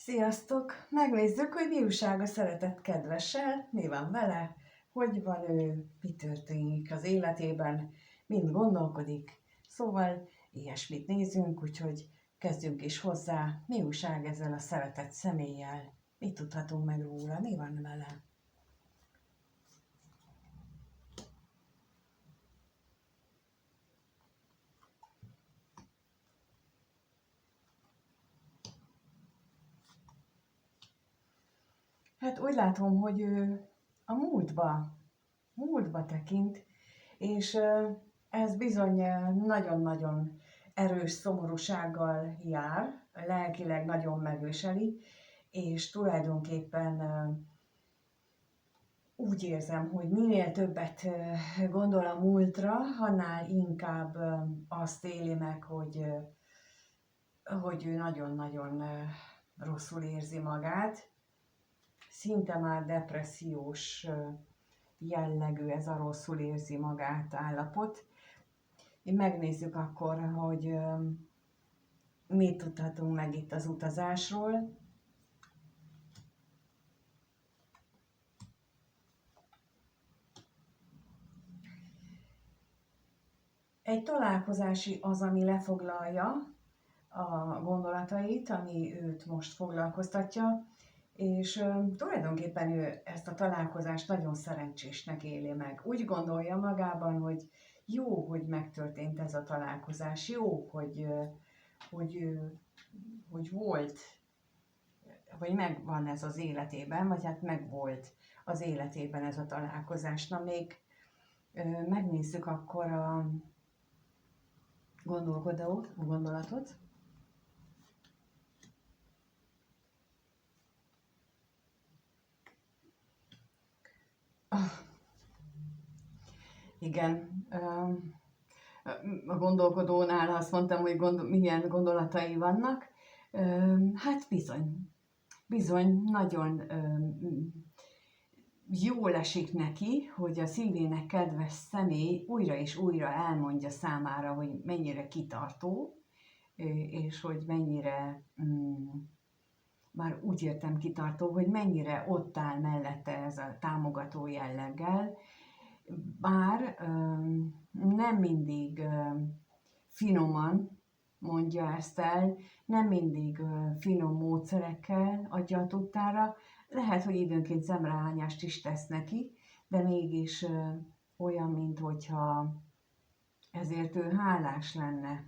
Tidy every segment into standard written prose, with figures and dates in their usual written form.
Sziasztok! Megnézzük, hogy mi újság a szeretett kedvessel, mi van vele, hogy van ő, mi történik az életében, mind gondolkodik. Szóval ilyesmit nézünk, úgyhogy kezdjünk is hozzá. Mi újság ezzel a szeretett személlyel? Mit tudhatunk meg róla? Mi van vele? Hát úgy látom, hogy ő a múltba tekint, és ez bizony nagyon-nagyon erős szomorúsággal jár, lelkileg nagyon megviseli, és tulajdonképpen úgy érzem, hogy minél többet gondol a múltra, annál inkább azt éli meg, hogy ő nagyon-nagyon rosszul érzi magát. Szinte már depressziós jellegű ez a rosszul érzi magát állapot. Megnézzük akkor, hogy mit tudhatunk meg itt az utazásról. Egy találkozási az, ami lefoglalja a gondolatait, ami őt most foglalkoztatja, és tulajdonképpen ő ezt a találkozást nagyon szerencsésnek éli meg. Úgy gondolja magában, hogy jó, hogy megtörtént ez a találkozás, jó, hogy volt, vagy megvan ez az életében, vagy hát megvolt az életében ez a találkozás. Na még megnézzük akkor a gondolatot. Igen, a gondolkodónál azt mondtam, hogy milyen gondolatai vannak. Hát bizony nagyon jól esik neki, hogy a szívének kedves személy újra és újra elmondja számára, hogy mennyire kitartó, és hogy mennyire, már úgy értem kitartó, hogy mennyire ott áll mellette ez a támogató jelleggel, bár nem mindig finoman mondja ezt el, nem mindig finom módszerekkel adja a tudtára, lehet, hogy időnként szemrehányást is tesz neki, de mégis olyan, minthogyha ezért ő hálás lenne.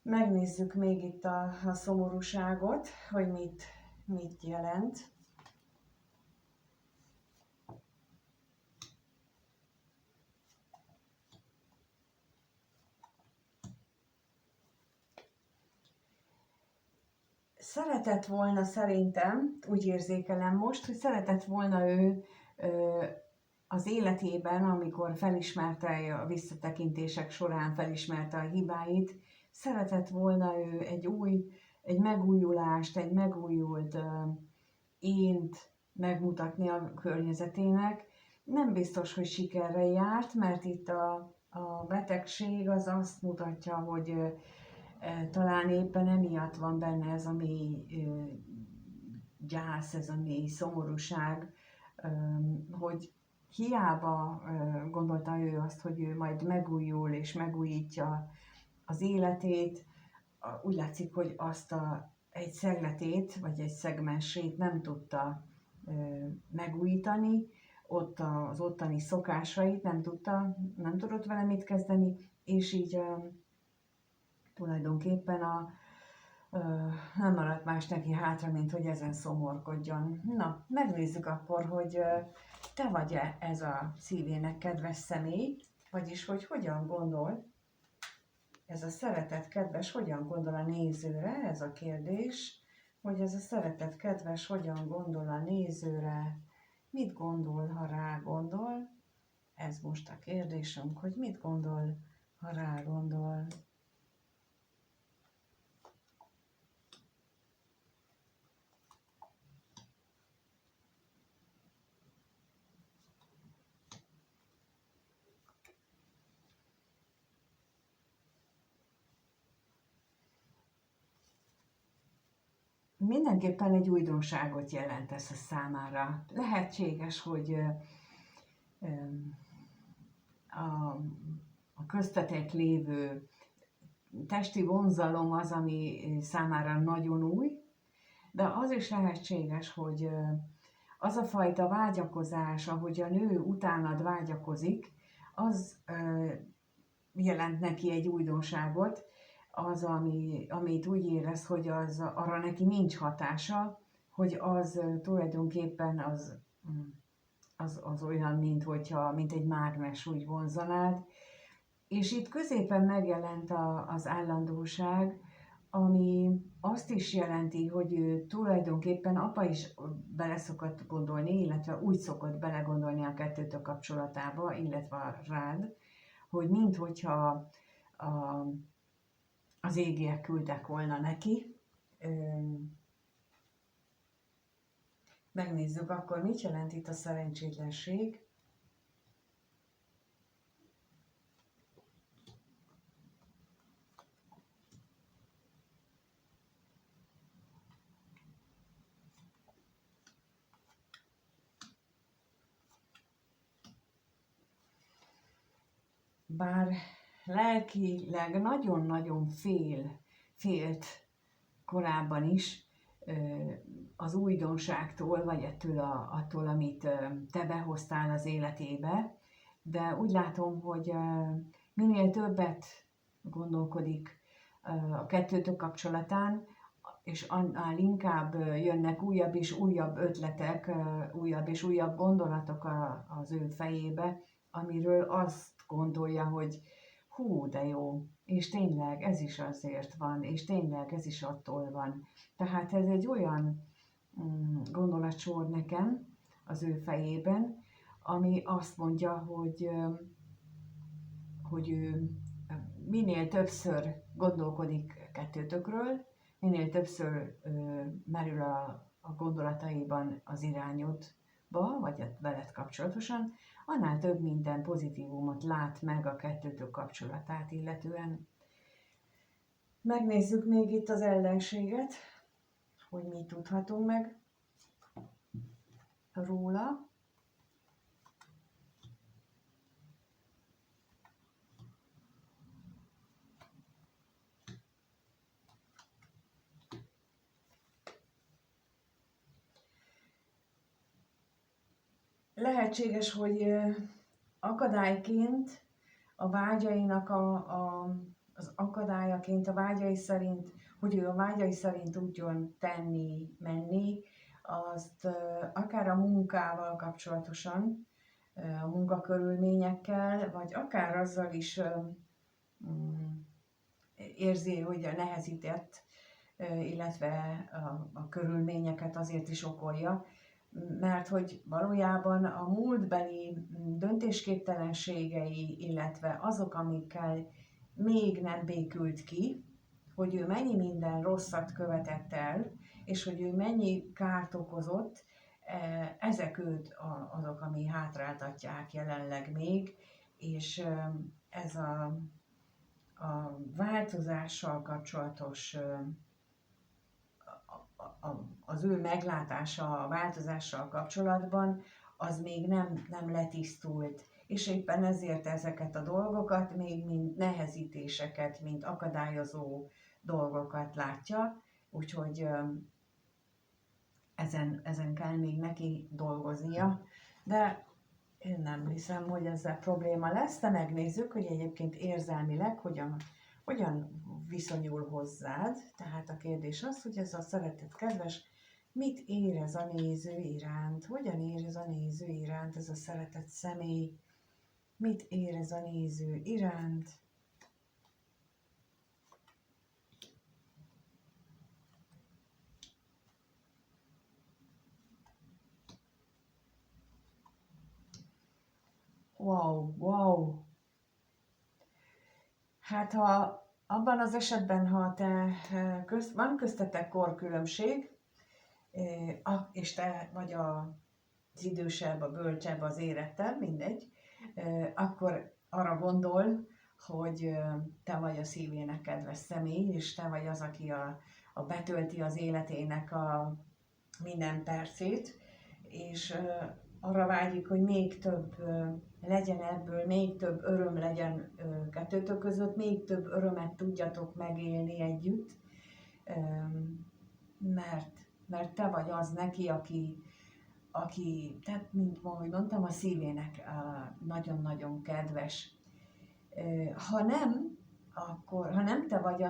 Megnézzük még itt a szomorúságot, hogy mit jelent. Szeretett volna szerintem, úgy érzékelem most, hogy szeretett volna ő az életében, amikor felismerte a visszatekintések során, felismerte a hibáit, szeretett volna ő egy megújulást, egy megújult ént megmutatni a környezetének. Nem biztos, hogy sikerre járt, mert itt a betegség az azt mutatja, hogy talán éppen emiatt van benne ez a mély gyász, ez a mély szomorúság, hogy hiába gondolta ő azt, hogy ő majd megújul és megújítja az életét, úgy látszik, hogy azt egy szegletét, vagy egy szegmensét nem tudta megújítani, ott az ottani szokásait nem tudott vele mit kezdeni, és így tulajdonképpen nem maradt más neki hátra, mint hogy ezen szomorkodjon. Na, megnézzük akkor, hogy te vagy-e ez a szívének kedves személy, vagyis hogy hogyan gondol ez a szeretett kedves, hogyan gondol a nézőre, ez a kérdés, hogy ez a szeretett kedves hogyan gondol a nézőre, mit gondol, ha rá gondol, ez most a kérdésünk, hogy mit gondol, ha rá gondol. mindenképpen egy újdonságot jelent ez a számára. Lehetséges, hogy a köztetek lévő testi vonzalom az, ami számára nagyon új, de az is lehetséges, hogy az a fajta vágyakozás, ahogy a nő utánad vágyakozik, az jelent neki egy újdonságot, az, amit úgy érez, hogy arra neki nincs hatása, hogy az tulajdonképpen az olyan, mint egy mágnes úgy vonzanád. És itt középen megjelent az állandóság, ami azt is jelenti, hogy ő tulajdonképpen apa is bele szokott gondolni, illetve úgy szokott belegondolni a kettőtök kapcsolatába, illetve rád, hogy minthogyha az égiek küldtek volna neki. Megnézzük akkor, mit jelent itt a szerencsétlenség. Bár lelkileg nagyon-nagyon félt korábban is az újdonságtól, vagy attól, amit te behoztál az életébe, de úgy látom, hogy minél többet gondolkodik a kettőtök kapcsolatán, és annál inkább jönnek újabb és újabb ötletek, újabb és újabb gondolatok az ő fejébe, amiről azt gondolja, hogy hú, de jó, és tényleg ez is azért van, és tényleg ez is attól van. Tehát ez egy olyan gondolatsor nekem az ő fejében, ami azt mondja, hogy ő minél többször gondolkodik kettőtökről, minél többször merül a gondolataiban az irányodba, vagy veled kapcsolatosan, annál több minden pozitívumot lát meg a kettőtök kapcsolatát illetően. Megnézzük még itt az ellenséget, hogy mit tudhatunk meg róla. Lehetséges, hogy akadályként a vágyainak az akadályaként, a vágyai szerint, hogy ő a vágyai szerint tudjon tenni, menni, azt akár a munkával kapcsolatosan, a munkakörülményekkel, vagy akár azzal is érzi, hogy a nehezített, illetve a körülményeket azért is okolja, mert hogy valójában a múltbeli döntésképtelenségei, illetve azok, amikkel még nem békült ki, hogy ő mennyi minden rosszat követett el, és hogy ő mennyi kárt okozott, ezek őt azok, ami hátráltatják jelenleg még, és ez a változással kapcsolatos az ő meglátása a változással kapcsolatban, az még nem letisztult, és éppen ezért ezeket a dolgokat még mint nehezítéseket, mint akadályozó dolgokat látja, úgyhogy ezen kell még neki dolgoznia, de én nem hiszem, hogy ezzel probléma lesz, de megnézzük, hogy egyébként érzelmileg hogyan viszonyul hozzád. Tehát a kérdés az, hogy ez a szeretett kedves, mit érez a néző iránt? Hogyan érez a néző iránt ez a szeretett személy? Mit érez a néző iránt? Wow. Hát abban az esetben, ha van köztetek korkülönbség, és te vagy az idősebb, a bölcsebb, az érettebb, mindegy, akkor arra gondol, hogy te vagy a szívének kedves személy, és te vagy az, aki betölti az életének a minden percét, és arra vágyik, hogy még több legyen ebből, még több öröm legyen kettőtök között, még több örömet tudjatok megélni együtt, mert te vagy az neki, aki tehát, mint ahogy mondtam, a szívének nagyon-nagyon kedves. Ha nem te vagy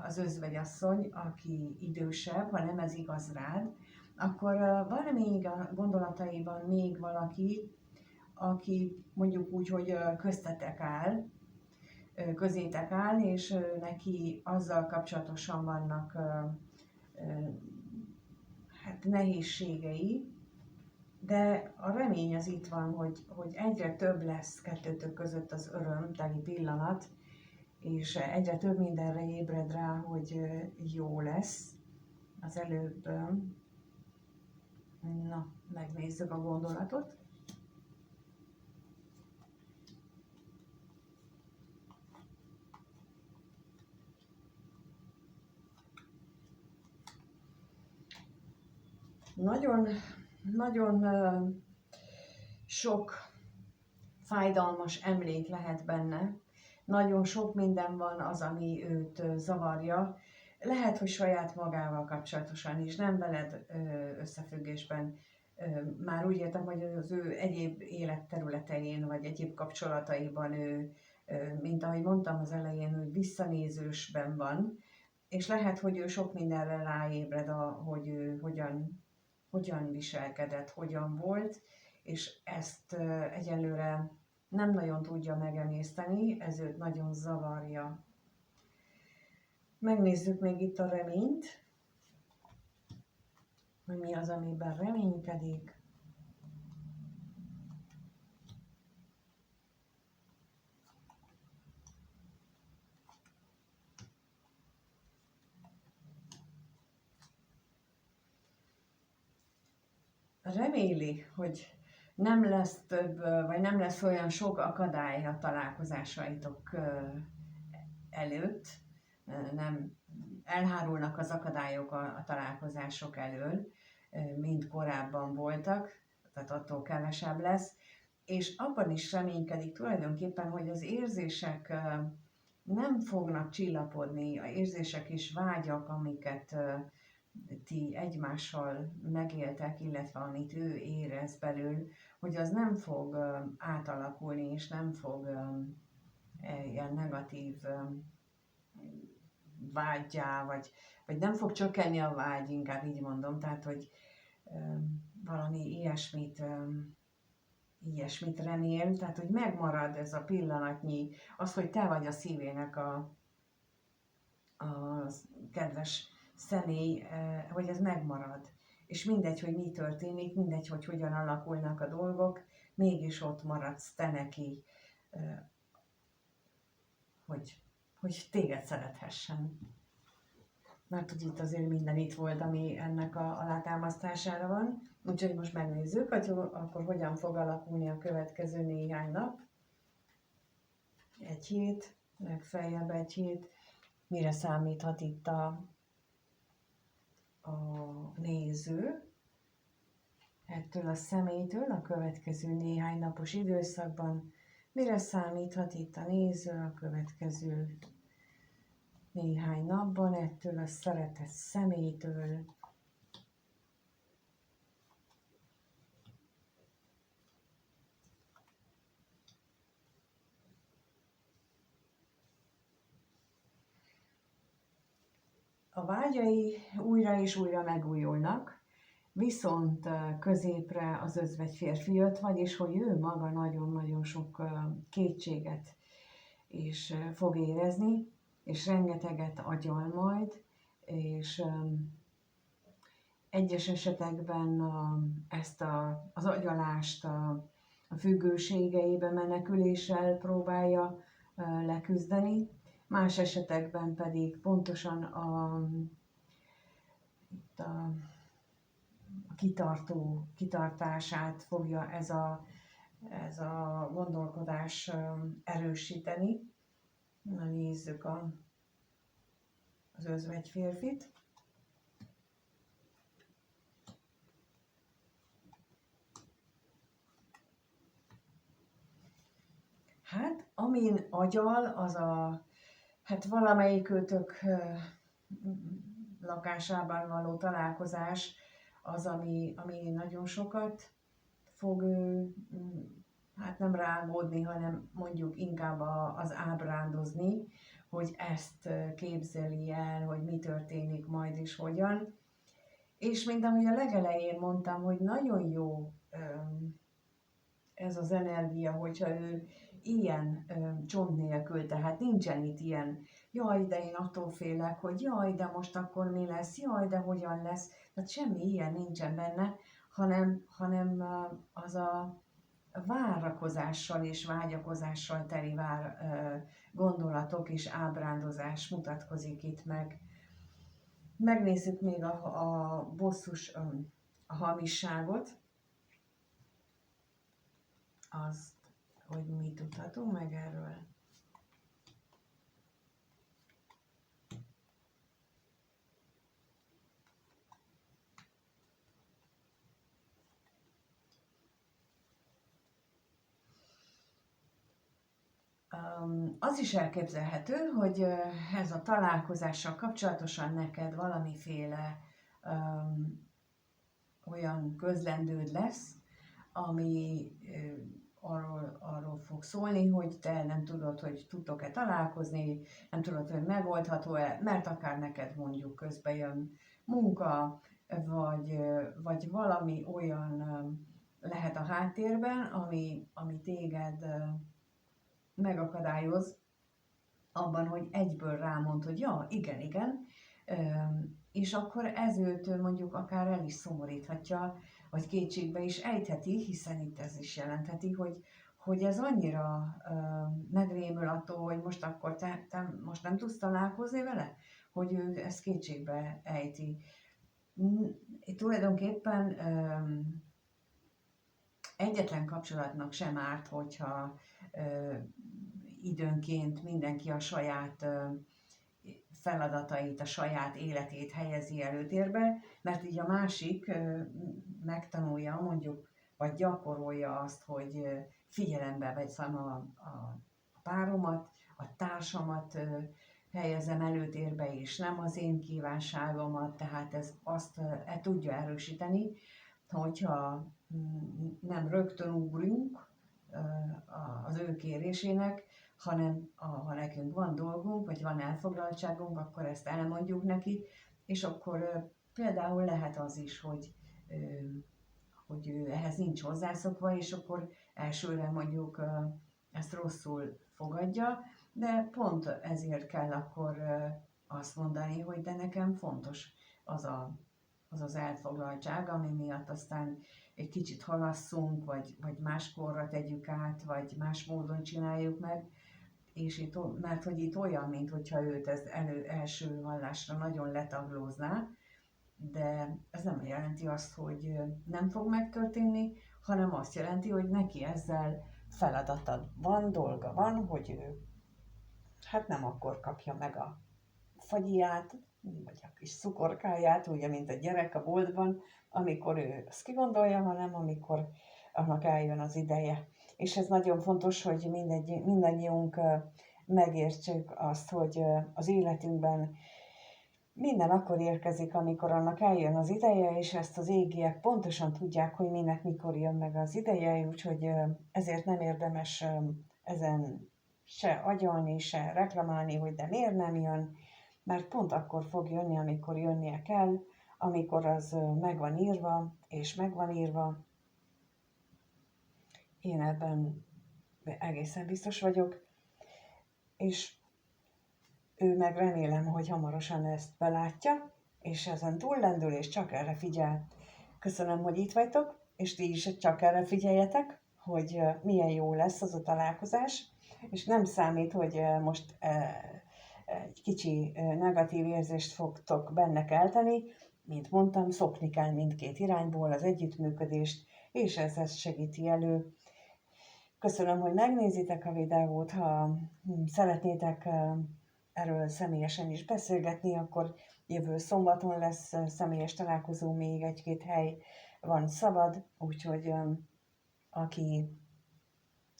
az özvegyasszony, aki idősebb, ha nem ez igaz rád, akkor van még a gondolataiban még valaki, aki mondjuk úgy, hogy közétek áll, és neki azzal kapcsolatosan vannak nehézségei, de a remény az itt van, hogy egyre több lesz kettőtök között az örömteli pillanat, és egyre több mindenre ébred rá, hogy jó lesz. Az előbb, megnézzük a gondolatot. Nagyon sok fájdalmas emlék lehet benne, nagyon sok minden van az, ami őt zavarja. Lehet, hogy saját magával kapcsolatosan is, nem veled összefüggésben. Már úgy értem, hogy az ő egyéb életterületein, vagy egyéb kapcsolataiban ő, mint ahogy mondtam az elején, hogy visszanézősben van, és lehet, hogy ő sok mindenre ráébred, hogy ő hogyan viselkedett, hogyan volt, és ezt egyelőre nem nagyon tudja megemészteni, ez őt nagyon zavarja. Megnézzük még itt a reményt, hogy mi az, amiben reménykedik. Reméli, hogy nem lesz több, vagy nem lesz olyan sok akadály a találkozásaitok előtt, nem elhárulnak az akadályok a találkozások elől, mint korábban voltak, tehát attól kevesebb lesz, és abban is reménykedik tulajdonképpen, hogy az érzések nem fognak csillapodni, a érzések és vágyak, amiket ti egymással megéltek, illetve amit ő érez belül, hogy az nem fog átalakulni, és nem fog ilyen negatív vággyá, vagy nem fog csökkenni a vágy, inkább így mondom, tehát, hogy valami ilyesmit remél, tehát, hogy megmarad ez a pillanatnyi, az, hogy te vagy a szívének a kedves személy, hogy ez megmarad. És mindegy, hogy mi történik, mindegy, hogy hogyan alakulnak a dolgok, mégis ott maradsz te neki, hogy téged szerethessen. Mert hogy itt azért minden itt volt, ami ennek a alátámasztására van. Úgyhogy most megnézzük, hogy akkor hogyan fog alakulni a következő néhány nap. Egy hét, legfeljebb egy hét. Mire számíthat itt a néző ettől a személytől a következő néhány napos időszakban? Mire számíthat itt a néző a következő néhány napban ettől a szeretett személytől? A vágyai újra és újra megújulnak, viszont középre az özvegy férfi jött, vagyis hogy ő maga nagyon-nagyon sok kétséget és fog érezni, és rengeteget agyal majd, és egyes esetekben ezt az agyalást a függőségeibe meneküléssel próbálja leküzdeni, más esetekben pedig pontosan a kitartását fogja ez a gondolkodás erősíteni. Na nézzük az özvegy férfit. Hát, amin agyal, az hát valamelyik őtök lakásában való találkozás az, ami nagyon sokat fog hát nem rágódni, hanem mondjuk inkább az ábrándozni, hogy ezt képzeli el, hogy mi történik majd és hogyan. És mint ahogy a legelején mondtam, hogy nagyon jó ez az energia, hogyha ő ilyen csont nélkül, tehát nincsen itt ilyen, jaj, de én attól félek, hogy jaj, de most akkor mi lesz, jaj, de hogyan lesz, tehát semmi ilyen nincsen benne, hanem az a várakozással és vágyakozással teli gondolatok és ábrándozás mutatkozik itt meg. Megnézzük még a bosszus, a hamisságot, azt, hogy mi tudhatunk meg erről. Az is elképzelhető, hogy ez a találkozással kapcsolatosan neked valamiféle olyan közlendőd lesz, ami arról fog szólni, hogy te nem tudod, hogy tudtok-e találkozni, nem tudod, hogy megoldható-e, mert akár neked mondjuk közben jön munka, vagy valami olyan lehet a háttérben, ami téged megakadályoz abban, hogy egyből rámond, hogy ja, igen, és akkor ez őt mondjuk akár el is szomoríthatja, vagy kétségbe is ejtheti, hiszen itt ez is jelentheti, hogy ez annyira megrémül attól, hogy most akkor te most nem tudsz találkozni vele, hogy ő ezt kétségbe ejti. Tulajdonképpen egyetlen kapcsolatnak sem árt, hogyha időnként mindenki a saját feladatait, a saját életét helyezi előtérbe, mert így a másik megtanulja mondjuk, vagy gyakorolja azt, hogy figyelembe veszem a páromat, a társamat helyezem előtérbe, és nem az én kívánságomat, tehát ez azt tudja erősíteni, hogyha nem rögtön ugrunk az ő kérésének, hanem ha nekünk van dolgunk, vagy van elfoglaltságunk, akkor ezt elmondjuk neki, és akkor például lehet az is, hogy ő ehhez nincs hozzászokva, és akkor elsőre mondjuk ezt rosszul fogadja, de pont ezért kell akkor azt mondani, hogy de nekem fontos az elfoglaltság, ami miatt aztán egy kicsit halasszunk, vagy máskorra tegyük át, vagy más módon csináljuk meg, és mert hogy itt olyan, mint hogyha őt ez első hallásra nagyon letaglózná, de ez nem jelenti azt, hogy nem fog megtörténni, hanem azt jelenti, hogy neki ezzel feladata van, dolga van, hogy ő hát nem akkor kapja meg a fagyját, vagy a kis cukorkáját, ugye, mint a gyerek a boltban, amikor ő azt kigondolja, hanem amikor annak eljön az ideje. És ez nagyon fontos, hogy mindannyiunk megértsük azt, hogy az életünkben minden akkor érkezik, amikor annak eljön az ideje, és ezt az égiek pontosan tudják, hogy minek mikor jön meg az ideje, úgyhogy ezért nem érdemes ezen se agyalni, se reklamálni, hogy de miért nem jön, mert pont akkor fog jönni, amikor jönnie kell, amikor az meg van írva, és meg van írva. Én ebben egészen biztos vagyok, és ő meg remélem, hogy hamarosan ezt belátja, és ezen túllendül, és csak erre figyel. Köszönöm, hogy itt vagytok, és ti is csak erre figyeljetek, hogy milyen jó lesz az a találkozás, és nem számít, hogy most egy kicsi negatív érzést fogtok benne kelteni, mint mondtam, szokni kell mindkét irányból az együttműködést, és ez segíti elő. Köszönöm, hogy megnézitek a videót, ha szeretnétek erről személyesen is beszélgetni, akkor jövő szombaton lesz személyes találkozó, még egy-két hely van szabad, úgyhogy aki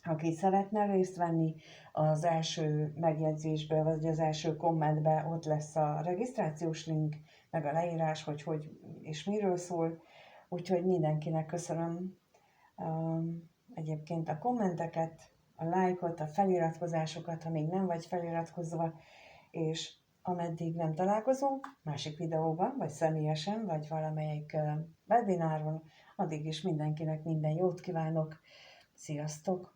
Aki szeretne részt venni, az első megjegyzésbe, vagy az első kommentbe ott lesz a regisztrációs link, meg a leírás, hogy és miről szól. Úgyhogy mindenkinek köszönöm egyébként a kommenteket, a lájkot, a feliratkozásokat, ha még nem vagy feliratkozva, és ameddig nem találkozunk másik videóban, vagy személyesen, vagy valamelyik webináron, addig is mindenkinek minden jót kívánok. Sziasztok!